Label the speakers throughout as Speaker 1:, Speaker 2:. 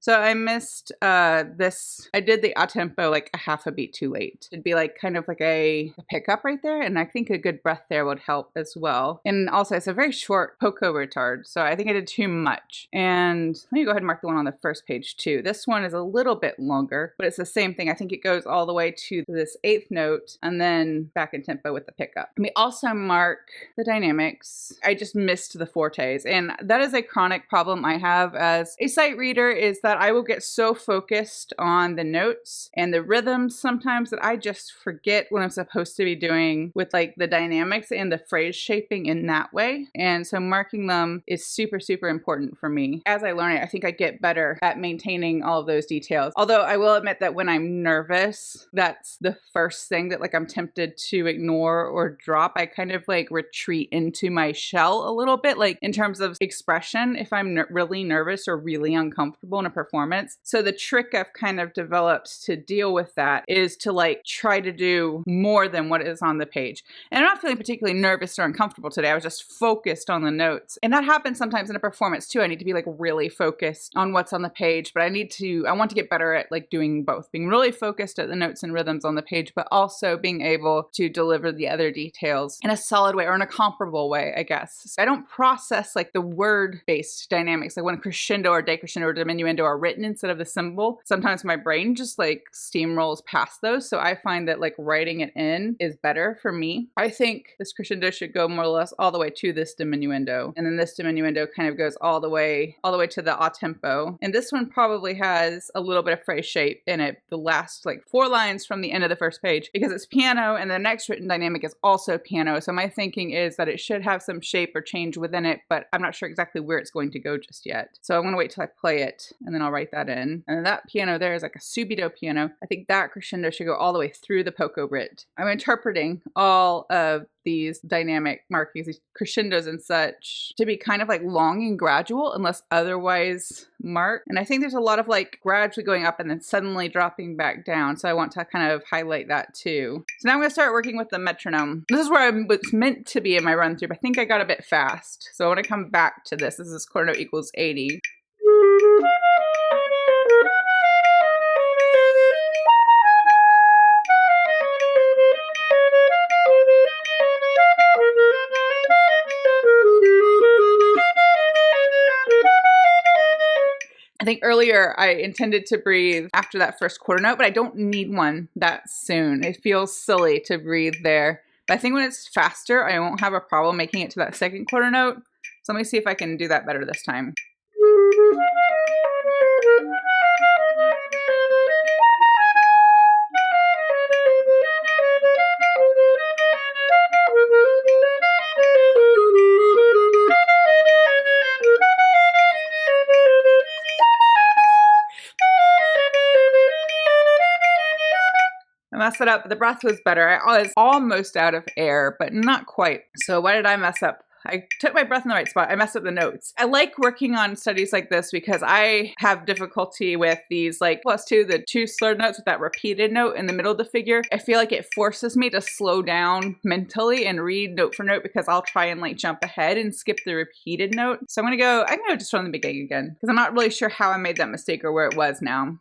Speaker 1: So I missed this. I did the a tempo like a half a beat too late. It'd be like kind of like a pickup right there, and I think a good breath there would help as well. And also it's a very short poco retard, so I think I did too much. And let me go ahead and mark the one on the first page too. This one is a little bit longer, but it's the same thing. I think it goes all the way to this 8th note and then back in tempo with the pickup. Let me also mark the dynamics. I just missed the fortes, and that is a chronic problem I have as a sight reader, is that I will get so focused on the notes and the rhythms sometimes that I just forget what I'm supposed to be doing with like the dynamics and the phrase shaping in that way. And so marking them is super, super important for me. As I learn it, I think I get better at maintaining all of those details. Although I will admit that when I'm nervous, that's the first thing that like I'm tempted to ignore or drop. I kind of like retreat into my shell a little bit, like in terms of expression, if I'm really nervous or really uncomfortable in a performance. So the trick I've kind of developed to deal with that is to like try to do more than what is on the page. And I'm not feeling particularly nervous or uncomfortable today. I was just focused on the notes. And that happens sometimes in a performance too. I need to be like really focused on what's on the page, but I want to get better at like doing both, being really focused at the notes and rhythms on the page, but also being able to deliver the other details in a solid way or in a comparable way, I guess. So I don't process like the word-based dynamics, like when crescendo or decrescendo or diminuendo are written instead of the symbol. Sometimes my brain just like steamrolls past those. So I find that like writing it in is better for me. I think this crescendo should go more or less all the way to this diminuendo. And then this diminuendo kind of goes all the way to the a tempo. And this one probably has a little bit of phrase shape in it, the last like 4 lines from the end of the first page, because it's piano and the next written dynamic is also piano. So my thinking is that it should have some shape or change within it, but I'm not sure exactly where it's going to go just yet. So I'm going to wait till I play it and then I'll write that in. And that piano there is like a subito piano. I think that crescendo should go all the way through the poco Brit. I'm interpreting all of these dynamic markings, these crescendos and such, to be kind of like long and gradual unless otherwise marked. And I think there's a lot of like gradually going up and then suddenly dropping back down. So I want to kind of highlight that too. So now I'm going to start working with the metronome. This is where I was meant to be in my run through, but I think I got a bit fast. So I want to come back to this. This is quarter note equals 80. I think earlier I intended to breathe after that first quarter note, but I don't need one that soon. It feels silly to breathe there. But I think when it's faster, I won't have a problem making it to that second quarter note. So let me see if I can do that better this time. I messed it up. The breath was better. I was almost out of air, but not quite. So why did I mess up? I took my breath in the right spot. I messed up the notes. I like working on studies like this because I have difficulty with these like +2, the 2 slurred notes with that repeated note in the middle of the figure. I feel like it forces me to slow down mentally and read note for note because I'll try and like jump ahead and skip the repeated note. So I'm gonna go just from the beginning again because I'm not really sure how I made that mistake or where it was now.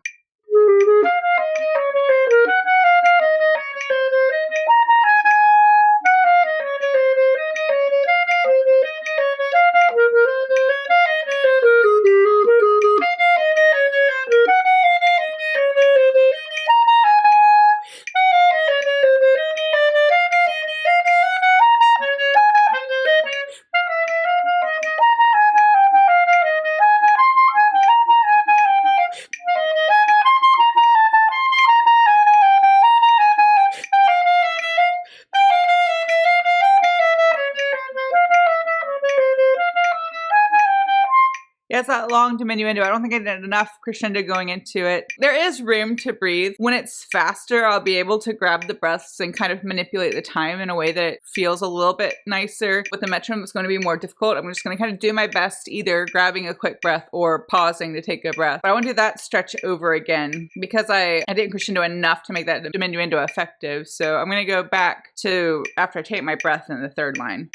Speaker 1: Yeah, it's that long diminuendo. I don't think I did enough crescendo going into it. There is room to breathe. When it's faster, I'll be able to grab the breaths and kind of manipulate the time in a way that it feels a little bit nicer. With the metronome, it's going to be more difficult. I'm just going to kind of do my best, either grabbing a quick breath or pausing to take a breath. But I want to do that stretch over again because I didn't crescendo enough to make that diminuendo effective. So I'm going to go back to after I take my breath in the 3rd line.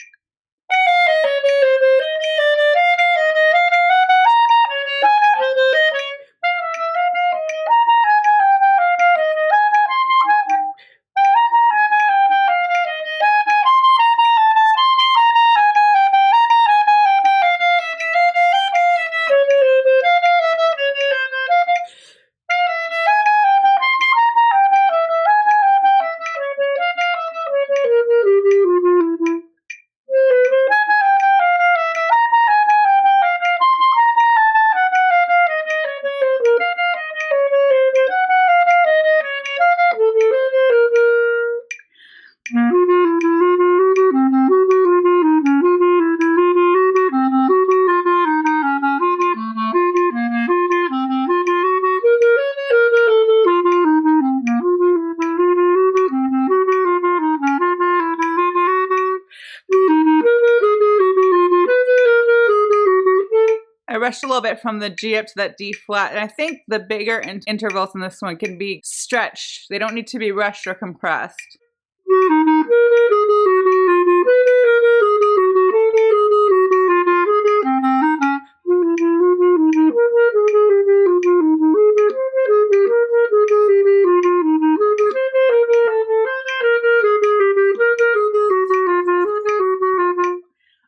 Speaker 1: rushed a little bit from the G up to that D flat, and I think the bigger intervals in this one can be stretched. They don't need to be rushed or compressed.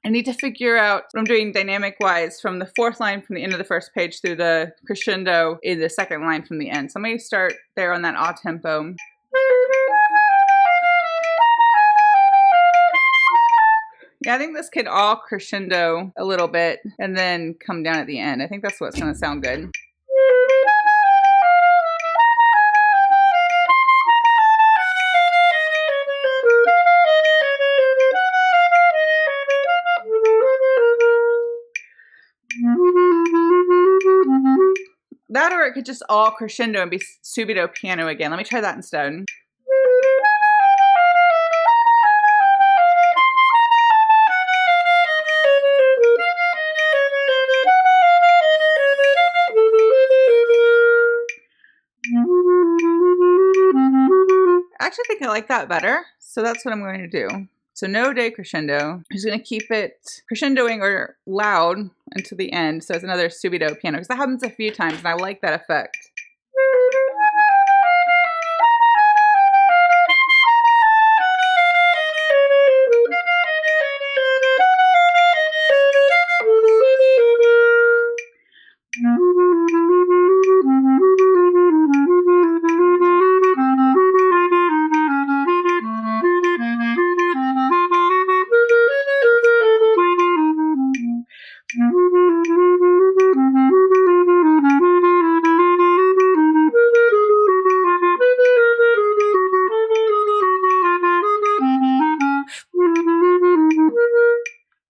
Speaker 1: I need to figure out what I'm doing dynamic-wise from the fourth line from the end of the first page through the crescendo in the second line from the end. So I'm going to start there on that odd tempo. Yeah, I think this could all crescendo a little bit and then come down at the end. I think that's what's going to sound good. That, or it could just all crescendo and be subito piano again. Let me try that instead. I actually think I like that better, so that's what I'm going to do. So no decrescendo. I'm just going to keep it crescendoing or loud until the end, so it's another subito piano, because that happens a few times and I like that effect.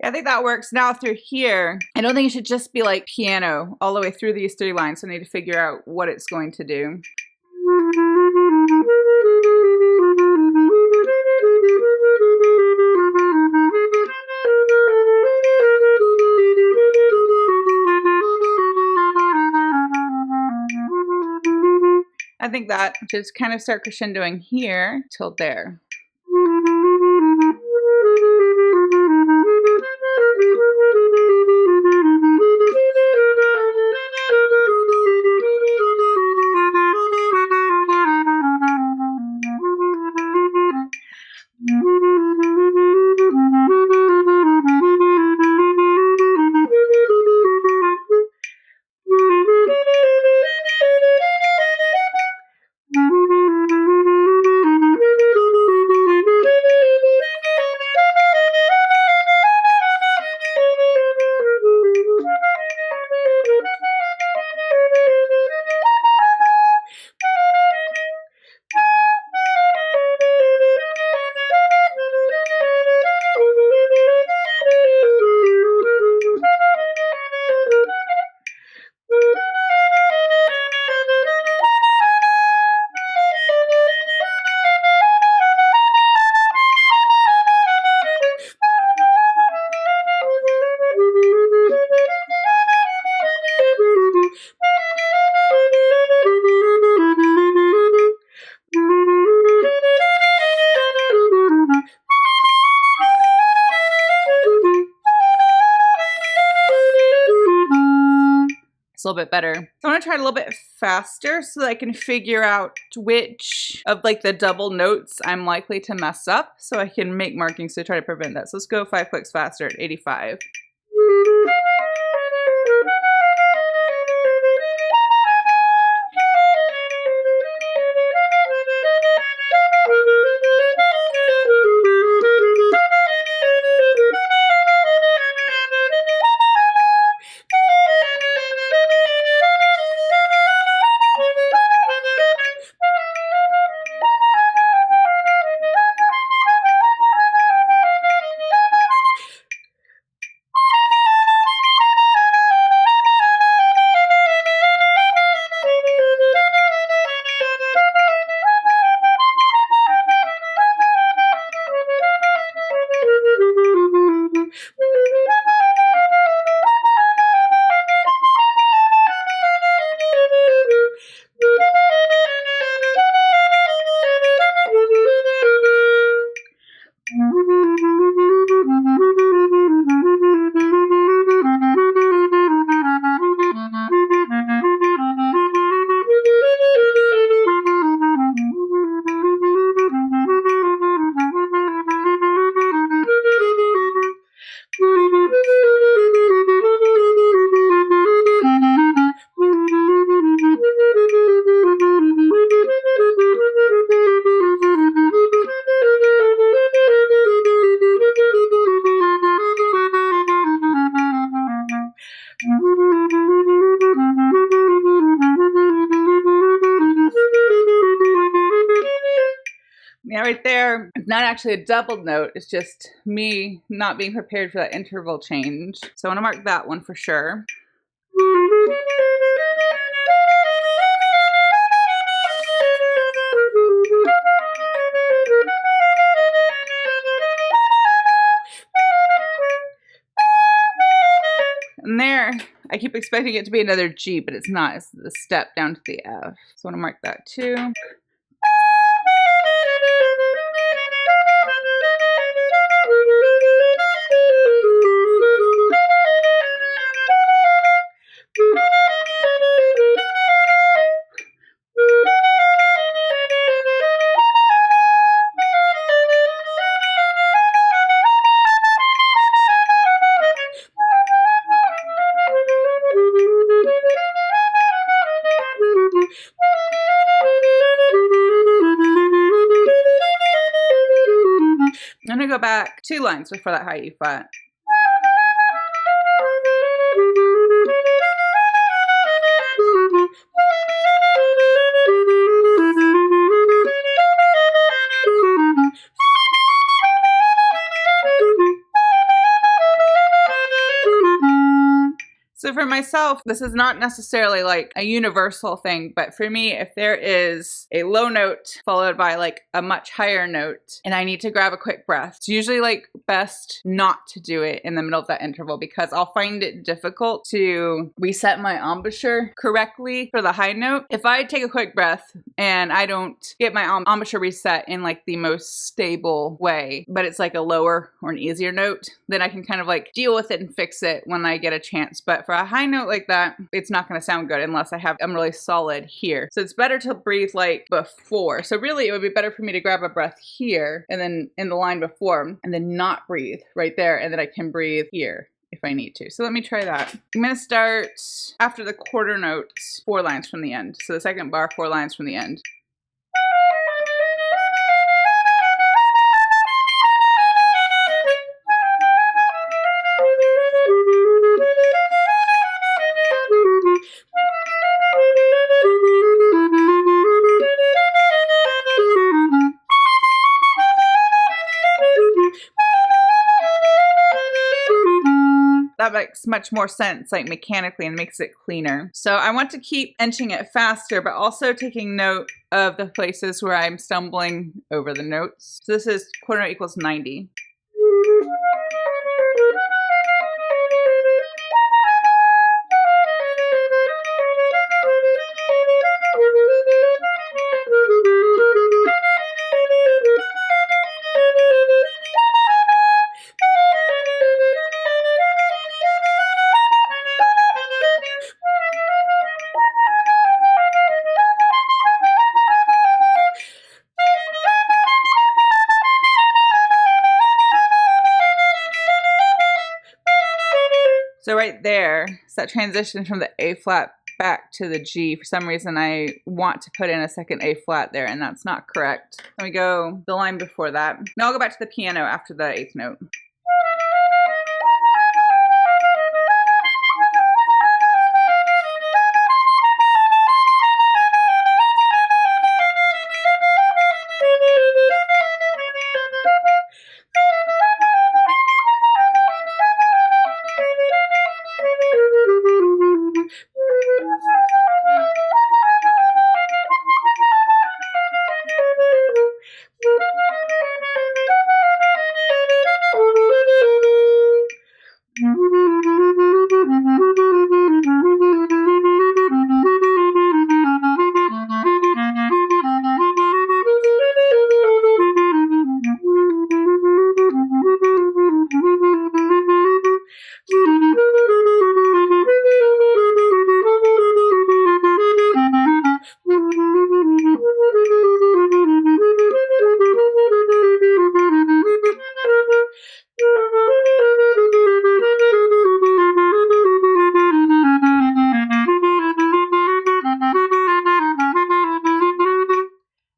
Speaker 1: I think that works. Now through here, I don't think it should just be like piano all the way through these three lines, so I need to figure out what it's going to do. I think that just kind of start crescendoing here till there. It's a little bit better. So I want to try it a little bit faster so that I can figure out which of like the double notes I'm likely to mess up, so I can make markings to try to prevent that. So let's go 5 clicks faster at 85. right there, it's not actually a doubled note. It's just me not being prepared for that interval change. So I want to mark that one for sure. And there, I keep expecting it to be another G, but it's not. It's the step down to the F. So I want to mark that too. I'm going to go back 2 lines before that high E flat. So for myself, this is not necessarily like a universal thing, but for me, if there is a low note followed by like a much higher note and I need to grab a quick breath, it's usually like best not to do it in the middle of that interval because I'll find it difficult to reset my embouchure correctly for the high note. If I take a quick breath and I don't get my embouchure reset in like the most stable way, but it's like a lower or an easier note, then I can kind of like deal with it and fix it when I get a chance. But for a high note like that, it's not going to sound good unless I'm really solid here. So it's better to breathe like before. So really it would be better for me to grab a breath here and then in the line before and then not breathe right there. And then I can breathe here if I need to. So let me try that. I'm going to start after the quarter notes, 4 lines from the end. So the second bar, 4 lines from the end. That makes much more sense, like mechanically, and makes it cleaner. So I want to keep inching it faster, but also taking note of the places where I'm stumbling over the notes. So this is quarter note equals 90. So right there, it's that transition from the A flat back to the G. For some reason, I want to put in a second A flat there, and that's not correct. Let me go the line before that. Now I'll go back to the piano after the 8th note.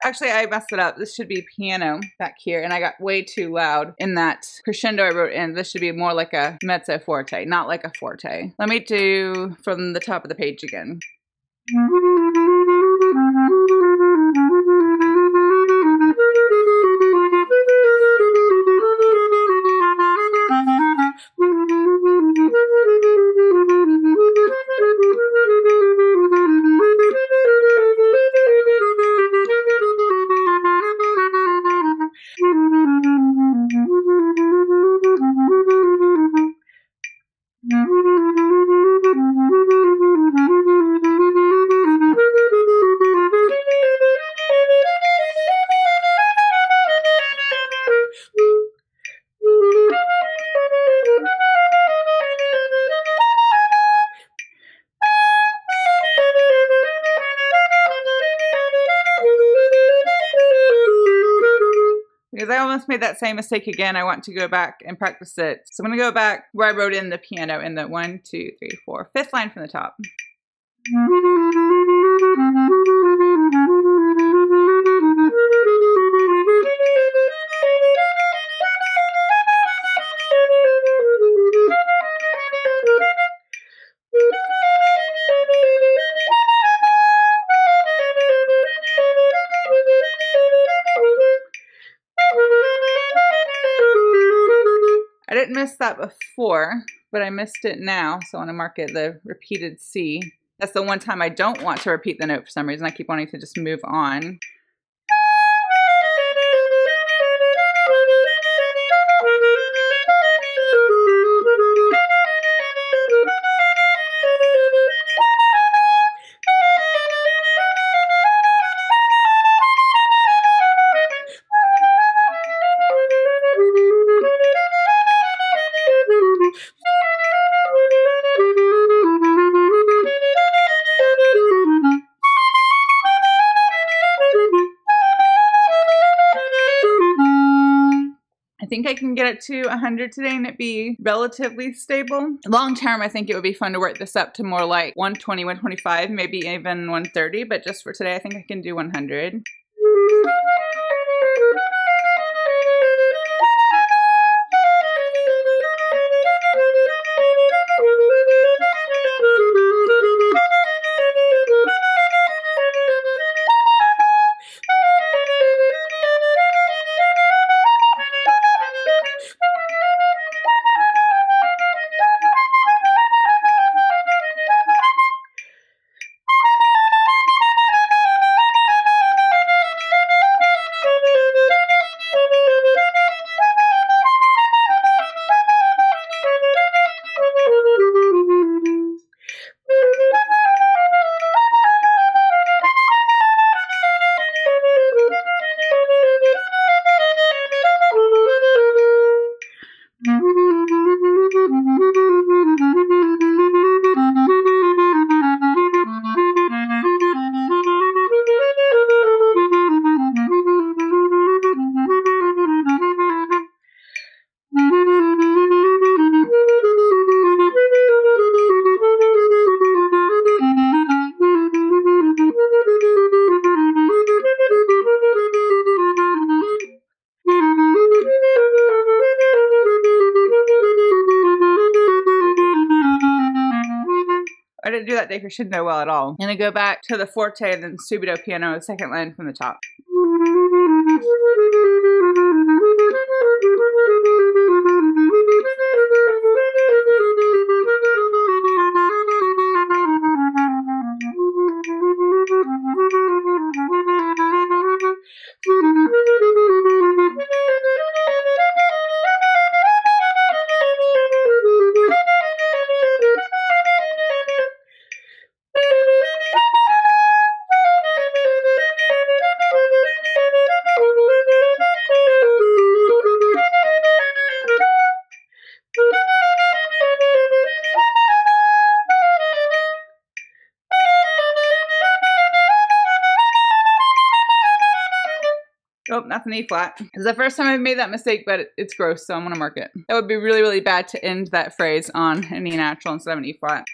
Speaker 1: Actually, I messed it up. This should be piano back here, and I got way too loud in that crescendo I wrote in. This should be more like a mezzo forte, not like a forte. Let me do from the top of the page again. I almost made that same mistake again. I want to go back and practice it. So I'm going to go back where I wrote in the piano in the 1, 2, 3, 4, fifth line from the top. I didn't miss that before, but I missed it now, so I want to mark it the repeated C. That's the one time I don't want to repeat the note for some reason. I keep wanting to just move on. I think I can get it to 100 today and it be relatively stable. Long term, I think it would be fun to work this up to more like 120, 125, maybe even 130, but just for today, I think I can do 100. I didn't do that day for should know well at all. And I go back to the forte and then subito piano, second line from the top. Oh, that's an E flat. It's the first time I've made that mistake, but it's gross, so I'm gonna mark it. That would be really, really bad to end that phrase on an E natural instead of an E flat.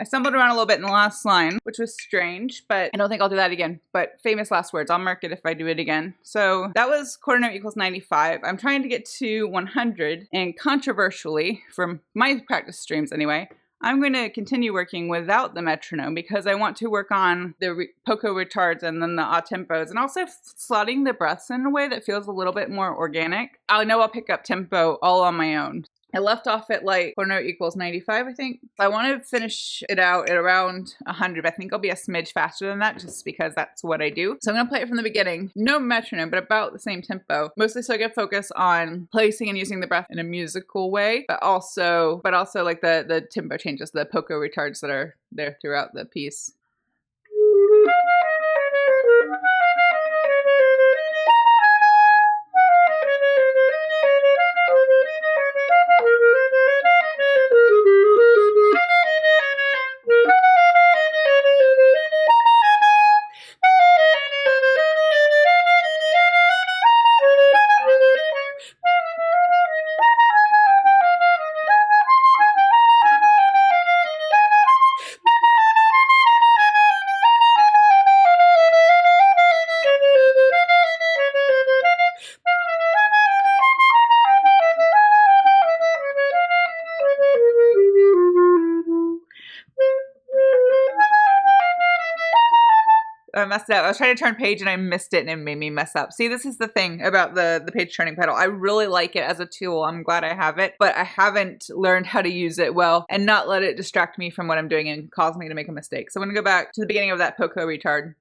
Speaker 1: I stumbled around a little bit in the last line, which was strange, but I don't think I'll do that again. But famous last words, I'll mark it if I do it again. So that was quarter note equals 95. I'm trying to get to 100, and controversially, from my practice streams anyway, I'm going to continue working without the metronome because I want to work on the poco retards and then the a tempos, and also slotting the breaths in a way that feels a little bit more organic. I know I'll pick up tempo all on my own. I left off at like quarter note equals 95, I think. I want to finish it out at around 100. I think I'll be a smidge faster than that just because that's what I do. So I'm going to play it from the beginning. No metronome, but about the same tempo. Mostly so I can focus on placing and using the breath in a musical way, but also like the tempo changes, the poco retards that are there throughout the piece. I messed it up. I was trying to turn page and I missed it and it made me mess up. See, this is the thing about the page turning pedal. I really like it as a tool. I'm glad I have it, but I haven't learned how to use it well and not let it distract me from what I'm doing and cause me to make a mistake. So I'm going to go back to the beginning of that Poco retard.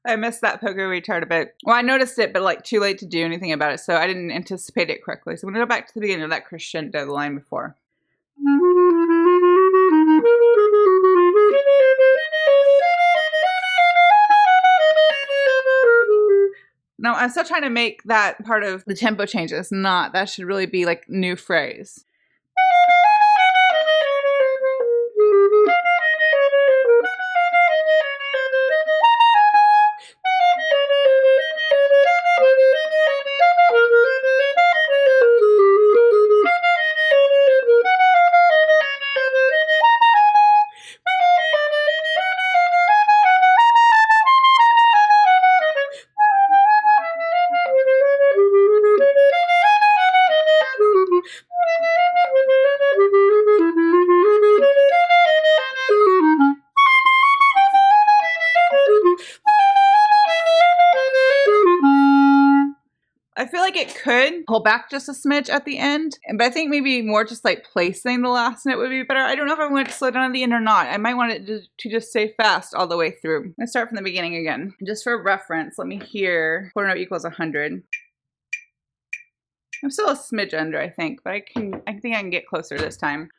Speaker 1: I missed that Poco retard a bit. Well, I noticed it, but like too late to do anything about it, so I didn't anticipate it correctly. So I'm gonna go back to the beginning of that crescendo, the line before. No, I'm still trying to make that part of the tempo change. It's not. That should really be like new phrase. I feel like it could pull back just a smidge at the end, but I think maybe more just like placing the last note would be better. I don't know if I want it to slow down at the end or not. I might want it to just stay fast all the way through. I'm gonna start from the beginning again. Just for reference, let me hear quarter note equals 100. I'm still a smidge under, I think, but I think I can get closer this time.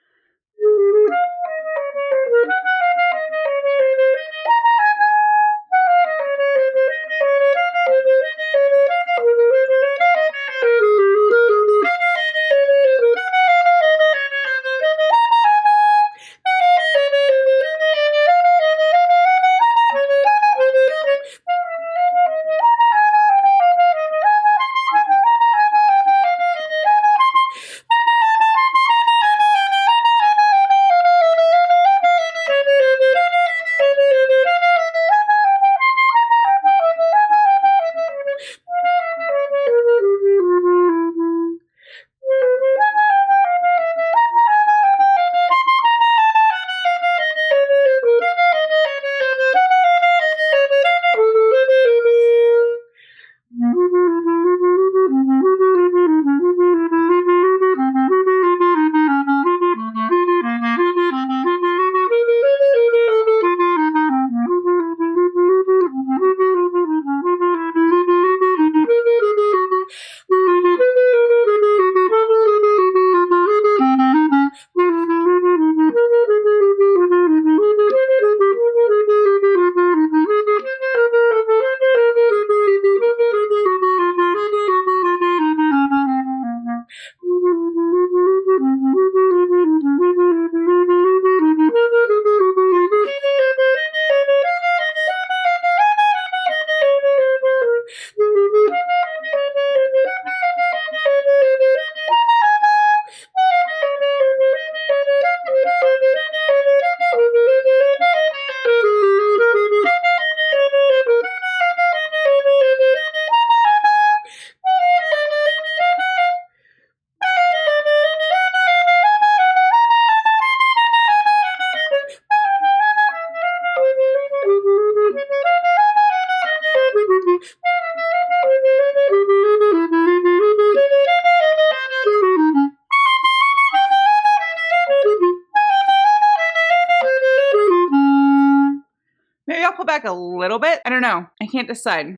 Speaker 1: pull back a little bit. I don't know. I can't decide.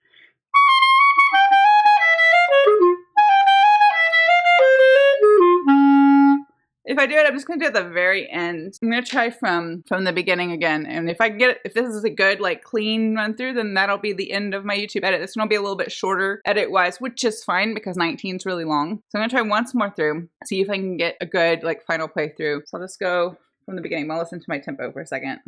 Speaker 1: If I do it, I'm just gonna do it at the very end. I'm gonna try from the beginning again. And if I can get it, if this is a good, like, clean run through, then that'll be the end of my YouTube edit. This one will be a little bit shorter edit-wise, which is fine because 19 is really long. So I'm gonna try once more through, see if I can get a good, like, final playthrough. So I'll just go from the beginning. I'll listen to my tempo for a second.